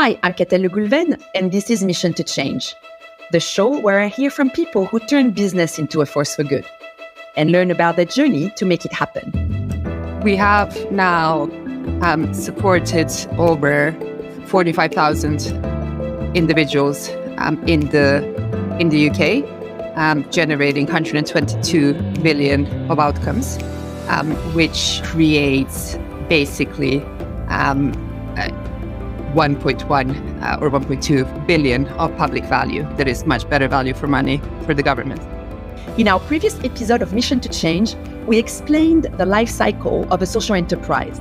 Hi, I'm Katelle Gulven, and this is Mission to Change, the show where I hear from people who turn business into a force for good and learn about their journey to make it happen. We have now supported over 45,000 individuals in the UK, generating 122 billion of outcomes, which creates basically 1.1 or 1.2 billion of public value. That is much better value for money for the government. In our previous episode of Mission to Change, we explained the life cycle of a social enterprise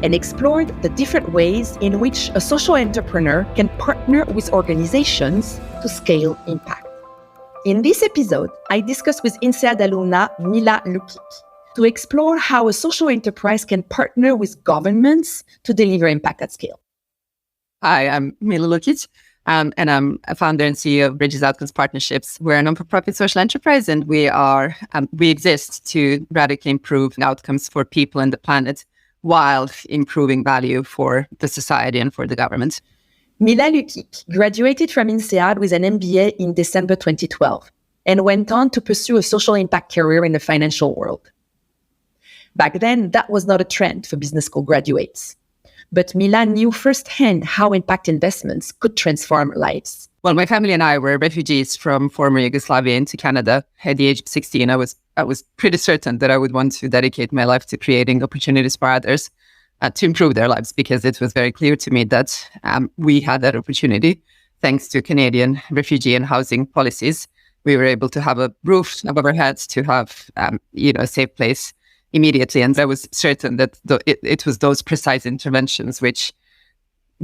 and explored the different ways in which a social entrepreneur can partner with organizations to scale impact. In this episode, I discussed with INSEAD Alumna Mila Lukic to explore how a social enterprise can partner with governments to deliver impact at scale. Hi, I'm Mila Lukic, and I'm a founder and CEO of Bridges Outcomes Partnerships. We're a non-for-profit social enterprise, and we exist to radically improve outcomes for people and the planet while improving value for the society and for the government. Mila Lukic graduated from INSEAD with an MBA in December 2012 and went on to pursue a social impact career in the financial world. Back then, that was not a trend for business school graduates. But Mila knew firsthand how impact investments could transform lives. Well, my family and I were refugees from former Yugoslavia into Canada. At the age of 16, I was pretty certain that I would want to dedicate my life to creating opportunities for others to improve their lives, because it was very clear to me that we had that opportunity. Thanks to Canadian refugee and housing policies, we were able to have a roof above our heads, to have a safe place immediately. And I was certain that it was those precise interventions which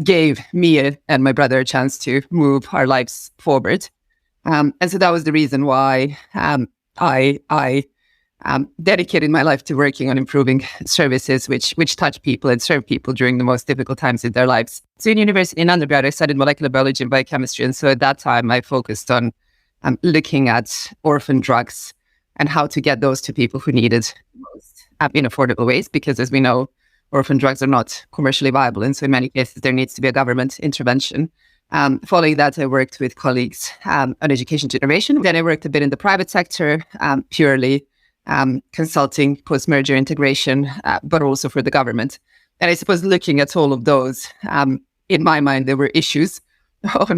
gave me and my brother a chance to move our lives forward. And so that was the reason why I dedicated my life to working on improving services which touch people and serve people during the most difficult times in their lives. So in university, in undergrad, I studied molecular biology and biochemistry. And so at that time, I focused on looking at orphan drugs and how to get those to people who need it most in affordable ways, because as we know, orphan drugs are not commercially viable. And so in many cases, there needs to be a government intervention. Following that, I worked with colleagues on education generation. Then I worked a bit in the private sector, purely consulting post-merger integration, but also for the government. And I suppose looking at all of those, in my mind, there were issues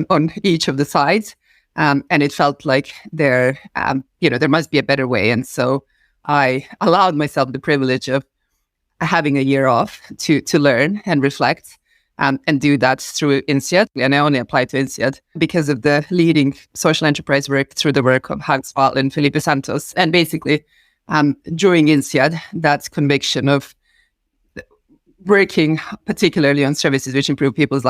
on each of the sides. And it felt like there must be a better way. And so I allowed myself the privilege of having a year off to learn and reflect and do that through INSEAD. And I only applied to INSEAD because of the leading social enterprise work through the work of Hans Wall and Felipe Santos. And basically, during INSEAD, that conviction of working particularly on services which improve people's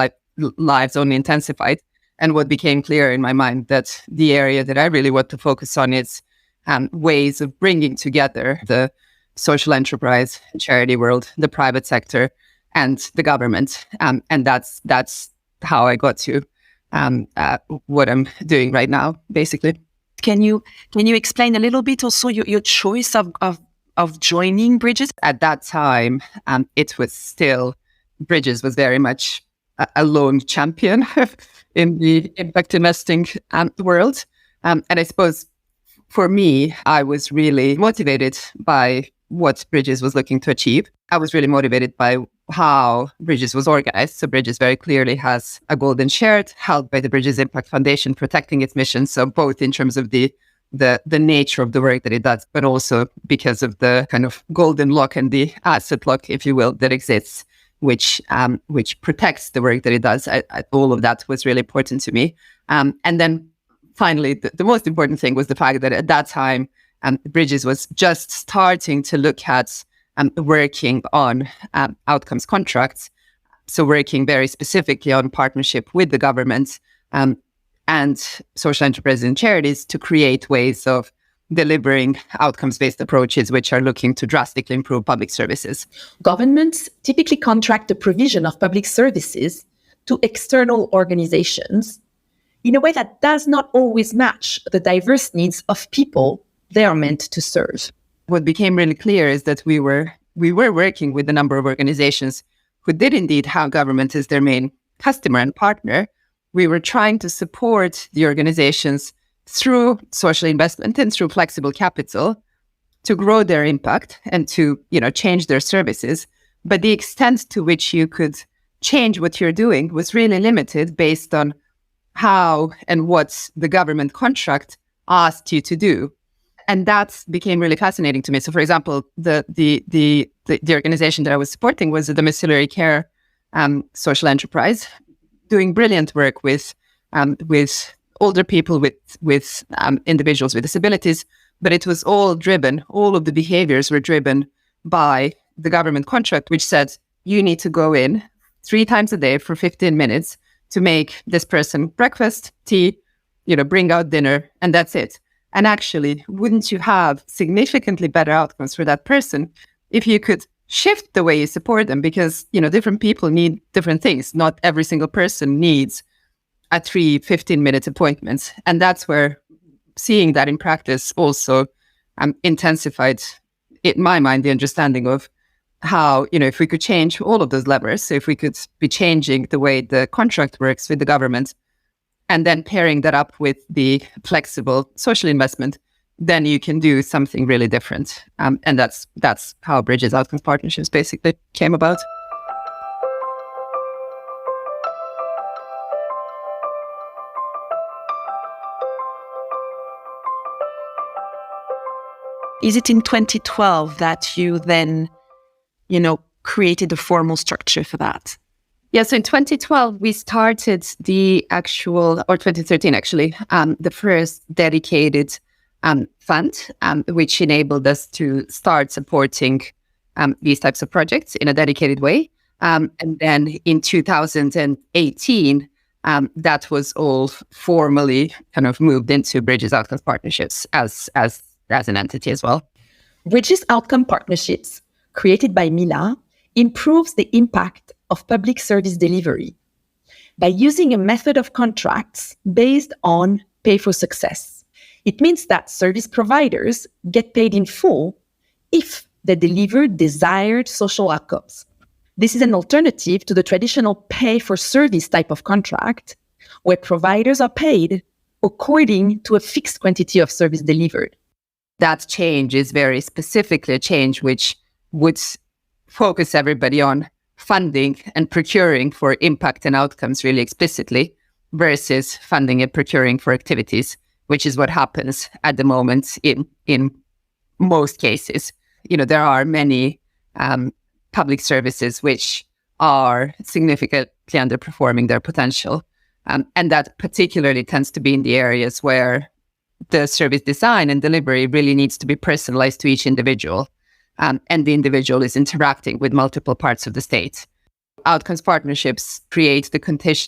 lives only intensified. And what became clear in my mind that the area that I really want to focus on is ways of bringing together the social enterprise, charity world, the private sector, and the government. And that's how I got to what I'm doing right now, basically. Can you explain a little bit also your choice of joining Bridges? At that time, it was still, Bridges was very much a lone champion in the impact investing world. And I suppose for me, I was really motivated by what Bridges was looking to achieve. I was really motivated by how Bridges was organized. So Bridges very clearly has a golden share held by the Bridges Impact Foundation, protecting its mission. So both in terms of the nature of the work that it does, but also because of the kind of golden lock and the asset lock, if you will, that exists, which protects the work that it does. All of that was really important to me. And then finally, the most important thing was the fact that at that time, Bridges was just starting to look at working on outcomes contracts. So working very specifically on partnership with the government and social enterprises and charities to create ways of delivering outcomes-based approaches which are looking to drastically improve public services. Governments typically contract the provision of public services to external organizations in a way that does not always match the diverse needs of people they are meant to serve. What became really clear is that we were working with a number of organizations who did indeed have government as their main customer and partner, we were trying to support the organizations through social investment and through flexible capital to grow their impact and to, change their services. But the extent to which you could change what you're doing was really limited based on how and what the government contract asked you to do. And that became really fascinating to me. So, for example, the organization that I was supporting was a domiciliary care social enterprise, doing brilliant work with older people, with individuals with disabilities. But it was all of the behaviors were driven by the government contract, which said you need to go in 3 times a day for 15 minutes to make this person breakfast, tea, bring out dinner, and that's it. And actually, wouldn't you have significantly better outcomes for that person if you could shift the way you support them? Because, different people need different things. Not every single person needs a 3 15-minute appointments. And that's where seeing that in practice also intensified, in my mind, the understanding of how, if we could change all of those levers, so if we could be changing the way the contract works with the government, and then pairing that up with the flexible social investment, then you can do something really different. And that's how Bridges Outcomes Partnerships basically came about. Is it in 2012 that you then, created a formal structure for that? Yeah, so in 2012, we started or 2013 actually, the first dedicated fund, which enabled us to start supporting these types of projects in a dedicated way. And then in 2018, that was all formally kind of moved into Bridges Outcomes Partnerships as an entity as well. Bridges Outcome Partnerships, created by Mila, improves the impact of public service delivery by using a method of contracts based on pay for success. It means that service providers get paid in full if they deliver desired social outcomes. This is an alternative to the traditional pay for service type of contract, where providers are paid according to a fixed quantity of service delivered. That change is very specifically a change which would focus everybody on funding and procuring for impact and outcomes really explicitly versus funding and procuring for activities, which is what happens at the moment in most cases. There are many public services which are significantly underperforming their potential. And that particularly tends to be in the areas where the service design and delivery really needs to be personalized to each individual. And the individual is interacting with multiple parts of the state. Outcomes partnerships create the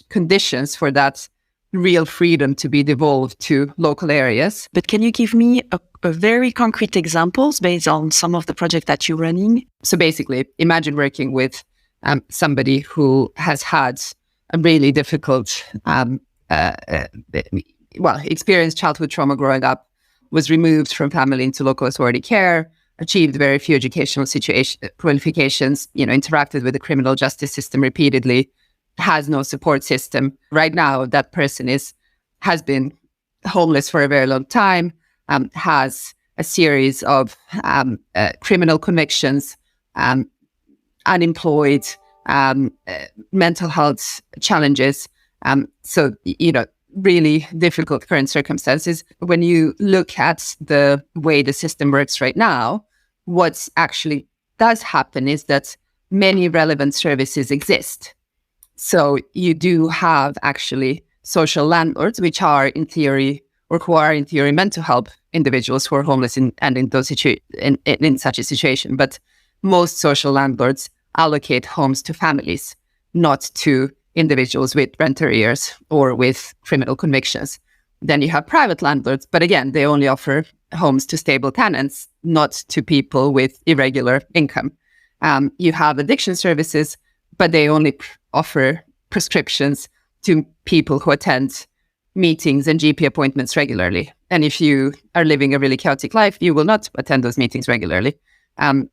conditions for that real freedom to be devolved to local areas. But can you give me a very concrete examples based on some of the projects that you're running? So basically, imagine working with somebody who has had a really difficult, experienced childhood trauma growing up, was removed from family into local authority care, achieved very few educational qualifications, interacted with the criminal justice system repeatedly, has no support system. Right now, that person has been homeless for a very long time, has a series of criminal convictions, unemployed, mental health challenges. So, really difficult current circumstances. When you look at the way the system works right now, what actually does happen is that many relevant services exist. So you do have actually social landlords, which are in theory, or who are in theory meant to help individuals who are homeless in such a situation. But most social landlords allocate homes to families, not to individuals with rent arrears or with criminal convictions. Then you have private landlords, but again, they only offer homes to stable tenants, not to people with irregular income. You have addiction services, but they only offer prescriptions to people who attend meetings and GP appointments regularly. And if you are living a really chaotic life, you will not attend those meetings regularly.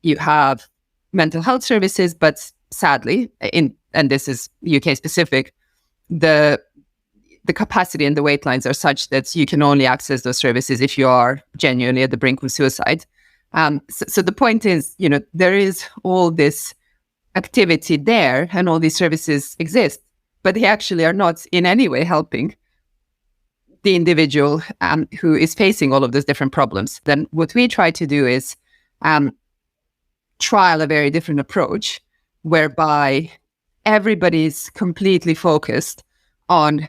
You have mental health services, but sadly, and this is UK specific, the capacity and the wait lines are such that you can only access those services if you are genuinely at the brink of suicide. So the point is, there is all this activity there and all these services exist, but they actually are not in any way helping the individual who is facing all of those different problems. Then what we try to do is trial a very different approach whereby everybody's completely focused on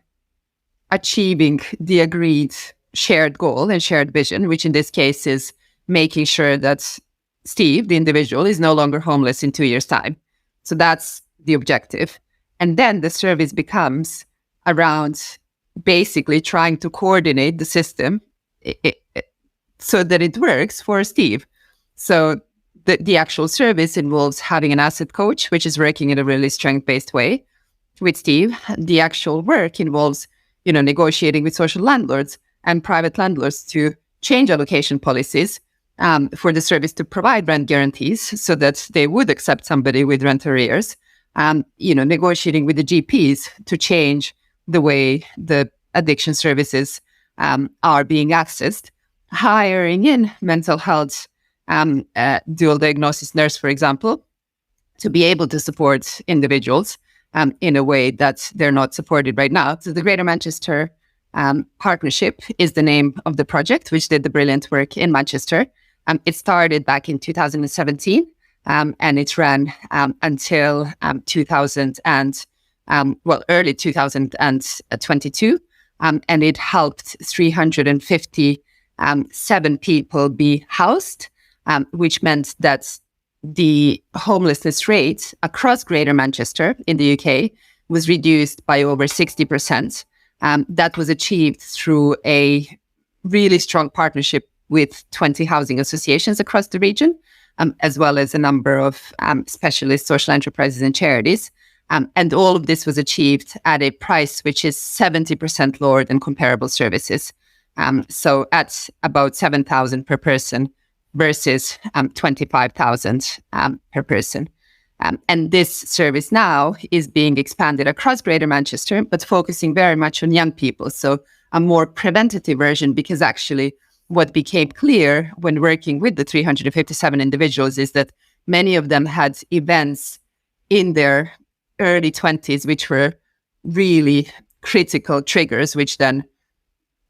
achieving the agreed shared goal and shared vision, which in this case is making sure that Steve, the individual, is no longer homeless in 2 years' time. So that's the objective. And then the service becomes around basically trying to coordinate the system so that it works for Steve. So the actual service involves having an asset coach, which is working in a really strength-based way with Steve. The actual work involves, negotiating with social landlords and private landlords to change allocation policies for the service to provide rent guarantees so that they would accept somebody with rent arrears. Negotiating with the GPs to change the way the addiction services are being accessed, hiring in mental health dual diagnosis nurse, for example, to be able to support individuals in a way that they're not supported right now. So the Greater Manchester Partnership is the name of the project, which did the brilliant work in Manchester. It started back in 2017, and it ran until early 2022, and it helped 357 people be housed, which meant that the homelessness rate across Greater Manchester in the UK was reduced by over 60%. That was achieved through a really strong partnership with 20 housing associations across the region, as well as a number of specialist social enterprises and charities. And all of this was achieved at a price which is 70% lower than comparable services. So at about 7,000 per person versus 25,000 per person. And this service now is being expanded across Greater Manchester, but focusing very much on young people. So a more preventative version, because actually what became clear when working with the 357 individuals is that many of them had events in their early 20s, which were really critical triggers, which then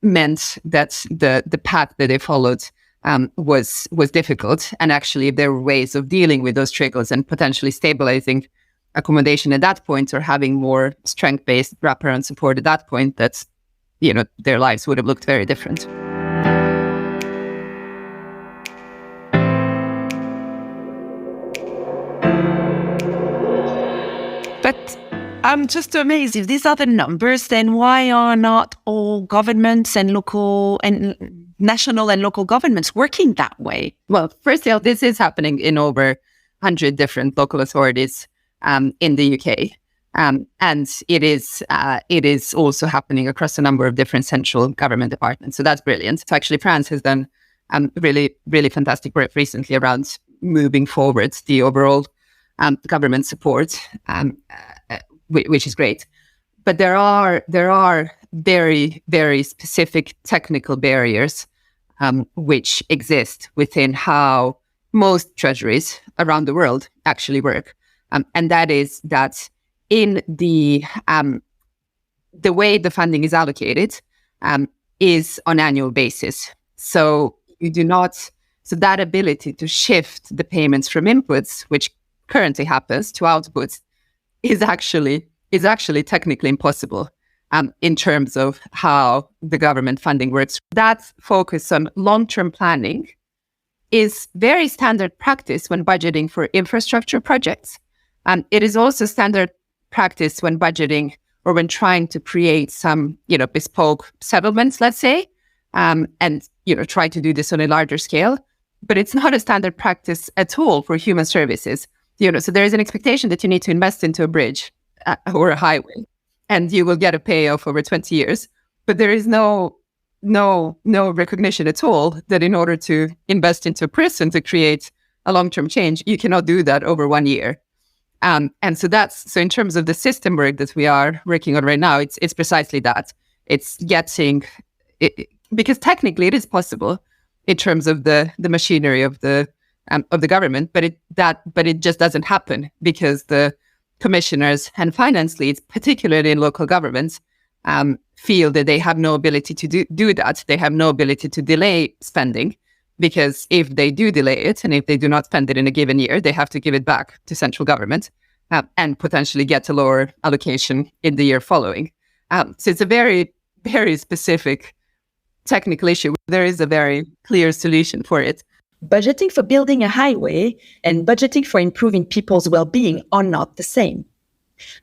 meant that the path that they followed was difficult. And actually, if there were ways of dealing with those triggers and potentially stabilizing accommodation at that point, or having more strength-based wraparound support at that point, that's, their lives would have looked very different. But I'm just amazed. If these are the numbers, then why are not all governments and local and national and local governments working that way? Well, firstly, this is happening in over 100 different local authorities in the UK. And it is also happening across a number of different central government departments. So that's brilliant. So actually, France has done really, really fantastic work recently around moving forward the overall government support, which is great. But there are very, very specific technical barriers which exist within how most treasuries around the world actually work. And that is that in the way the funding is allocated is on annual basis. So so that ability to shift the payments from inputs, which currently happens, to outputs, is actually technically impossible in terms of how the government funding works. That focus on long-term planning is very standard practice when budgeting for infrastructure projects. It is also standard practice when budgeting or when trying to create some, bespoke settlements, let's say, and, try to do this on a larger scale. But it's not a standard practice at all for human services. So there is an expectation that you need to invest into a bridge or a highway, and you will get a payoff over 20 years. But there is no recognition at all that in order to invest into a prison to create a long-term change, you cannot do that over 1 year. And so in terms of the system work that we are working on right now, it's precisely that. It's getting it, because technically it is possible in terms of the machinery of the government, but it just doesn't happen because the commissioners and finance leads, particularly in local governments, feel that they have no ability to do that. They have no ability to delay spending, because if they do delay it and if they do not spend it in a given year, they have to give it back to central government and potentially get a lower allocation in the year following. So it's a very, very specific technical issue. There is a very clear solution for it. Budgeting for building a highway and budgeting for improving people's well-being are not the same.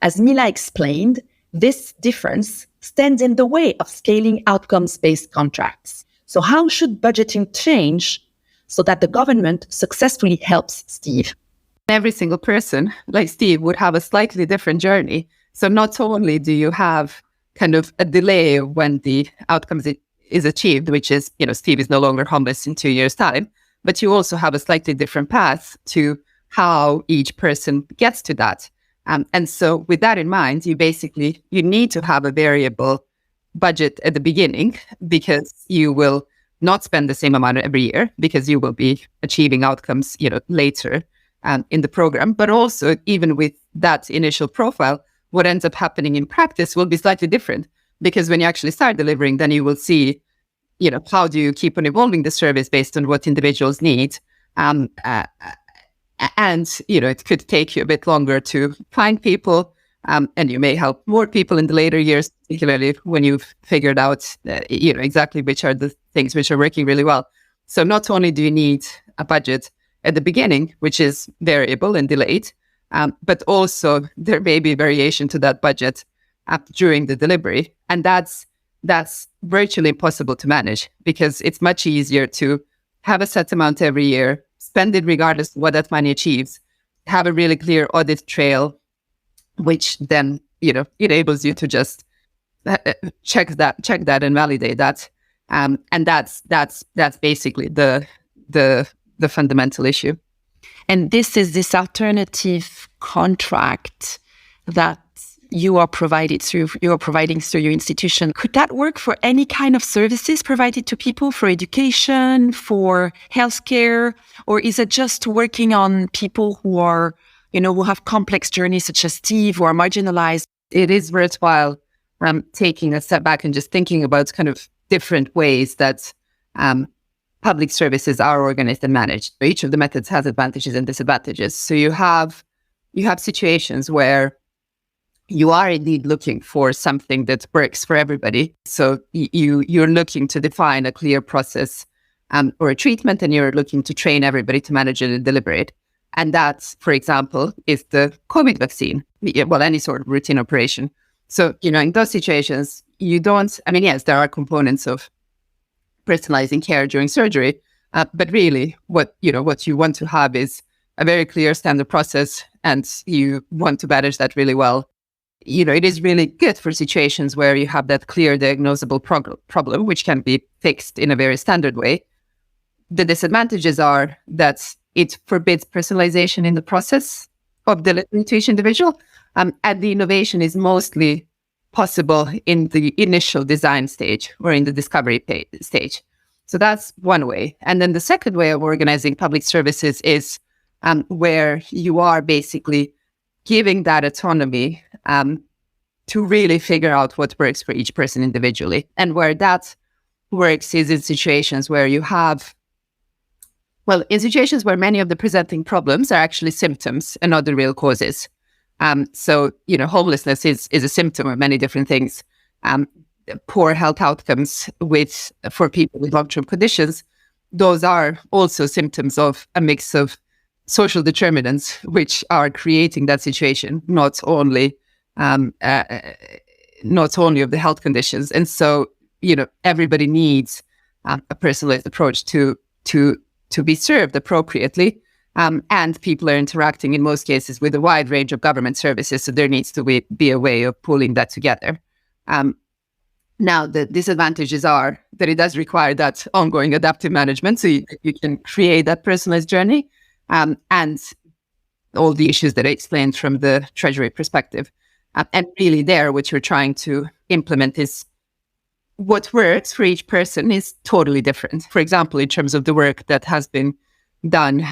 As Mila explained, this difference stands in the way of scaling outcomes-based contracts. So how should budgeting change so that the government successfully helps Steve? Every single person, like Steve, would have a slightly different journey. So not only do you have kind of a delay when the outcomes is achieved, which is, Steve is no longer homeless in 2 years' time, but you also have a slightly different path to how each person gets to that. And so with that in mind, you need to have a variable budget at the beginning, because you will not spend the same amount every year, because you will be achieving outcomes, later in the program. But also, even with that initial profile, what ends up happening in practice will be slightly different, because when you actually start delivering, then you will see, how do you keep on evolving the service based on what individuals need? And, it could take you a bit longer to find people, and you may help more people in the later years, particularly when you've figured out, exactly which are the things which are working really well. So not only do you need a budget at the beginning, which is variable and delayed, but also there may be variation to that budget during the delivery. And that's virtually impossible to manage, because it's much easier to have a set amount every year, spend it regardless of what that money achieves, have a really clear audit trail, which then, enables you to just check that and validate that. And that's basically the fundamental issue. And this is this alternative contract that you are providing through your institution. Could that work for any kind of services provided to people, for education, for healthcare, or is it just working on people who are, who have complex journeys such as Steve, who are marginalized? It is worthwhile taking a step back and just thinking about kind of different ways that public services are organized and managed. Each of the methods has advantages and disadvantages. So you have situations where you are indeed looking for something that works for everybody. So you're looking to define a clear process or a treatment, and you're looking to train everybody to manage it and deliver it. And that, for example, is the COVID vaccine, well, any sort of routine operation. So, in those situations, yes, there are components of personalizing care during surgery, but really what you want to have is a very clear standard process, and you want to manage that really well. It is really good for situations where you have that clear diagnosable problem, which can be fixed in a very standard way. The disadvantages are that it forbids personalization in the process of delivering to each individual, and the innovation is mostly possible in the initial design stage or in the discovery stage. So that's one way. And then the second way of organizing public services is where you are basically giving that autonomy to really figure out what works for each person individually. And where that works is in situations where in situations where many of the presenting problems are actually symptoms and not the real causes. So, homelessness is a symptom of many different things. Poor health outcomes for people with long-term conditions, those are also symptoms of a mix of social determinants which are creating that situation, not only of the health conditions. And so, everybody needs a personalized approach to be served appropriately. And people are interacting in most cases with a wide range of government services. So there needs to be a way of pulling that together. Now, the disadvantages are that it does require that ongoing adaptive management. So you can create that personalized journey. And all the issues that I explained from the Treasury perspective. And really there, what you're trying to implement is what works for each person is totally different. For example, in terms of the work that has been done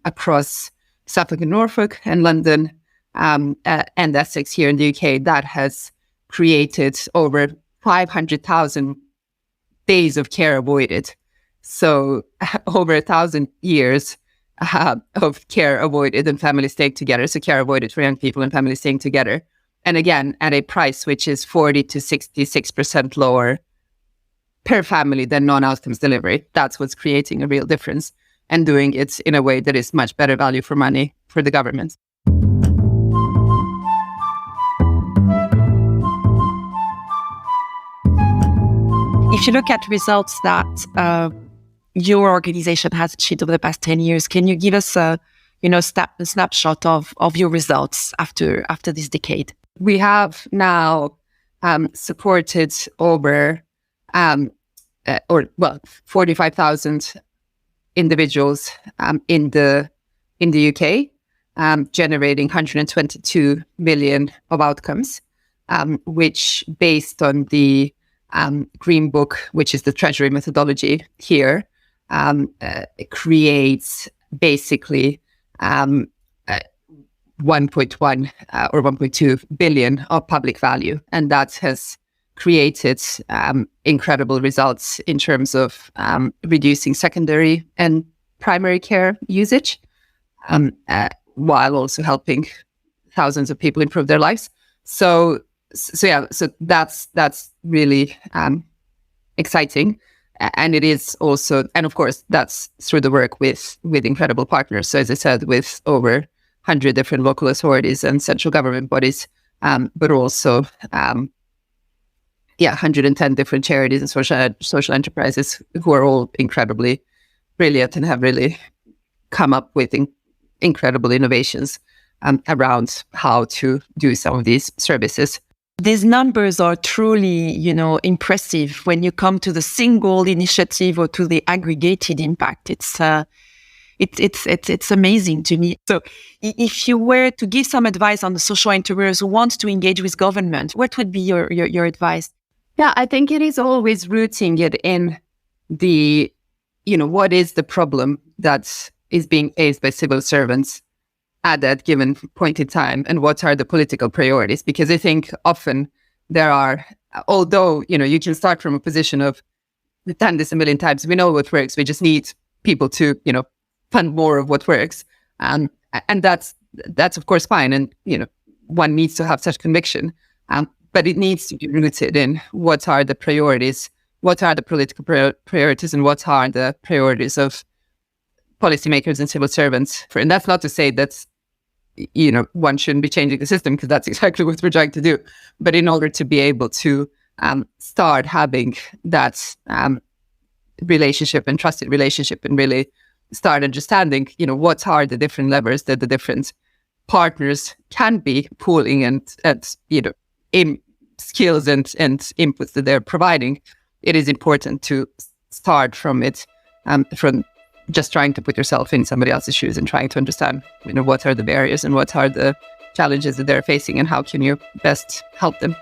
across Suffolk and Norfolk and London and Essex here in the UK, that has created over 500,000 days of care avoided. So over 1,000 years of care avoided and families staying together. So care avoided for young people and families staying together. And again, at a price which is 40 to 66% lower per family than non-outcomes delivery. That's what's creating a real difference and doing it in a way that is much better value for money for the government. If you look at results that your organization has achieved over the past 10 years, can you give us a snapshot of your results after this decade? We have now supported over 45,000 individuals in the UK, generating 122 million of outcomes, which, based on the Green Book, which is the Treasury methodology here, creates basically 1.1 or 1.2 billion of public value. And that has created incredible results in terms of reducing secondary and primary care usage, while also helping thousands of people improve their lives. So that's really exciting. And it is also, and of course, that's through the work with incredible partners. So as I said, with over 100 different local authorities and central government bodies, but also 110 different charities and social enterprises who are all incredibly brilliant and have really come up with incredible innovations around how to do some of these services. These numbers are truly, impressive when you come to the single initiative or to the aggregated impact. It's amazing to me. So if you were to give some advice on the social entrepreneurs who want to engage with government, what would be your advice? Yeah, I think it is always rooting it in the, what is the problem that is being faced by civil servants at that given point in time, and what are the political priorities? Because I think often there are, although, you can start from a position of, we've done this a million times, we know what works, we just need people to, fund more of what works. And that's of course fine. And, one needs to have such conviction. But it needs to be rooted in what are the priorities, what are the political priorities, and what are the priorities of policymakers and civil servants. And that's not to say that, one shouldn't be changing the system, because that's exactly what we're trying to do. But in order to be able to start having that relationship and trusted relationship, and really start understanding, what are the different levers that the different partners can be pooling and in skills and inputs that they're providing, it is important to start from it, from just trying to put yourself in somebody else's shoes and trying to understand, what are the barriers and what are the challenges that they're facing and how can you best help them.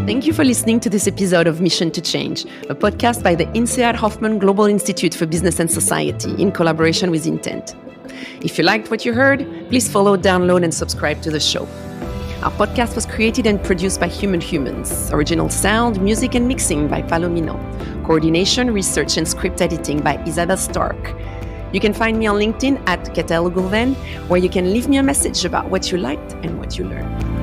Thank you for listening to this episode of Mission to Change, a podcast by the INSEAD Hoffman Global Institute for Business and Society in collaboration with Intent. If you liked what you heard, please follow, download, and subscribe to the show. Our podcast was created and produced by Human Humans. Original sound, music, and mixing by Palomino. Coordination, research, and script editing by Isabel Stark. You can find me on LinkedIn at Ketel Gulven, where you can leave me a message about what you liked and what you learned.